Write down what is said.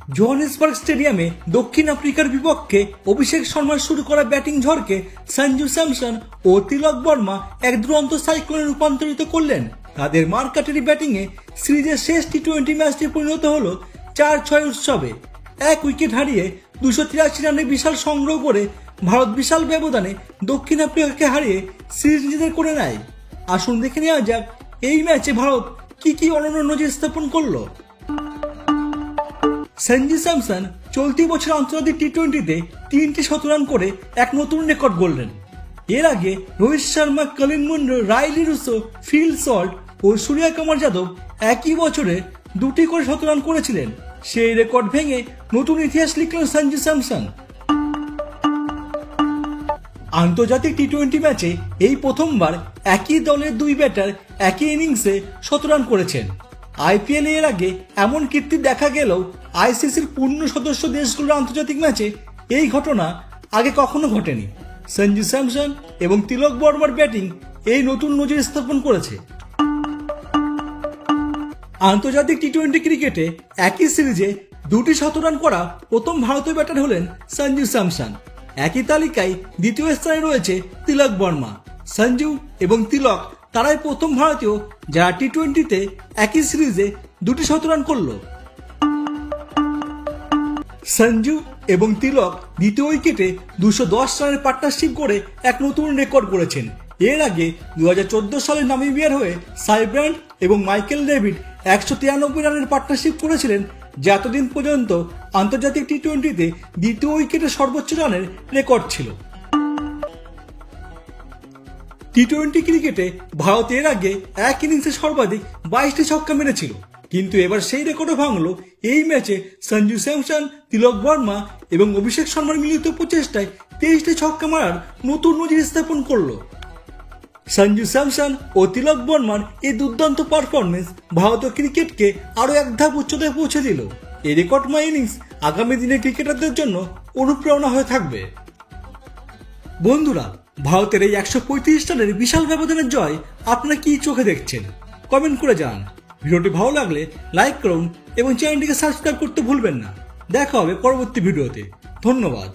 Johannesburg স্টেডিয়ামে দক্ষিণ আফ্রিকার বিপক্ষে অভিষেক শর্মার শুরু করা ব্যাটিং ঝড়কে সঞ্জু স্যামসন ও তিলক বর্মা এক দুরন্ত সাইক্লোনে রূপান্তরিত করলেন। তাদের মারকাটারি ব্যাটিংয়ে সিরিজের শেষ টি-20 ম্যাচটি পরিণত হল 4-6 উৎসবে। 1 উইকেট হারিয়ে 283 রানের বিশাল সংগ্রহ করে ভারত বিশাল ব্যবধানে দক্ষিণ আফ্রিকাকে হারিয়ে সিরিজ নিজেদের করে নেয়। আসুন দেখে নেওয়া যাক এই ম্যাচে ভারত কি অনন্য নজির স্থাপন করলো। সঞ্জু স্যামসন চলতি বছর আন্তর্জাতিক টি-20তে 3টি শতরান করে এক নতুন রেকর্ড গড়লেন। এর আগে Rohit Sharma, Colin Munro, Rilee Rossouw, Phil Salt ও সূর্য কুমার যাদব একই বছরে 2টি করে শতরান করেছিলেন। সেই রেকর্ড ভেঙে নতুন ইতিহাস লিখলেন সঞ্জু স্যামসন। আন্তর্জাতিক টি-20 ম্যাচে এই প্রথমবার একই দলের 2 ব্যাটার একই ইনিংসে শতরান করেছেন। আইপিএল এর আগে এমন কীর্তি দেখা গেলেও আইসিসির পূর্ণ সদস্য দেশগুলোর আন্তর্জাতিক ম্যাচে এই ঘটনা আগে কখনো ঘটেনি। সঞ্জু স্যামসন এবং তিলক বর্মার ব্যাটিং এই নতুন নজির স্থাপন করেছে। আন্তর্জাতিক টি-20 ক্রিকেটে একই সিরিজে 2টি শতরান করা প্রথম ভারতীয় ব্যাটার হলেন সঞ্জু স্যামসন। একই তালিকায় দ্বিতীয় স্থানে রয়েছে তিলক বর্মা। সঞ্জু এবং তিলক তারাই প্রথম ভারতীয় যারা টি-20তে একই সিরিজে 2টি শতরান করল। সঞ্জু এবং তিলক দ্বিতীয় উইকেটে 210 রানের পার্টনারশিপ করে এক নতুন রেকর্ড করেছেন। এর আগে 2014 সালে নামিবিয়ার হয়ে সাইব্র্যান্ড এবং মাইকেল ডেভিড 193 রানের পার্টনারশিপ করেছিলেন, যা এতদিন পর্যন্ত আন্তর্জাতিক টি-20তে দ্বিতীয় উইকেটে সর্বোচ্চ রানের রেকর্ড ছিল। টি-20 ক্রিকেটে ভারত এর আগে এক ইনিংসে সর্বাধিক 22টি ছক্কা মেরেছিল, কিন্তু এবার সেই রেকর্ডও ভাঙল এই ম্যাচে সঞ্জু স্যামসন, তিলক বর্মা এবং অভিষেক শর্মার মিলিত প্রচেষ্টায় 23টি ছক্কা মারার নতুন নজির স্থাপন করল। সঞ্জু স্যামসন ও তিলক বর্মার এই দুর্দান্ত পারফরমেন্স ভারতীয় ক্রিকেটকে আরও এক ধাপ উচ্চতায় পৌঁছে দিল। এই রেকর্ডময় ইনিংস আগামী দিনে ক্রিকেটারদের জন্য অনুপ্রেরণা হয়ে থাকবে। বন্ধুরা, ভারতের এই 135 রানের বিশাল ব্যবধানের জয় আপনারা কি চোখে দেখছেন কমেন্ট করে জানান। ভিডিওটি ভালো লাগলে লাইক করুন এবং চ্যানেলটিকে সাবস্ক্রাইব করতে ভুলবেন না। দেখা হবে পরবর্তী ভিডিওতে। ধন্যবাদ।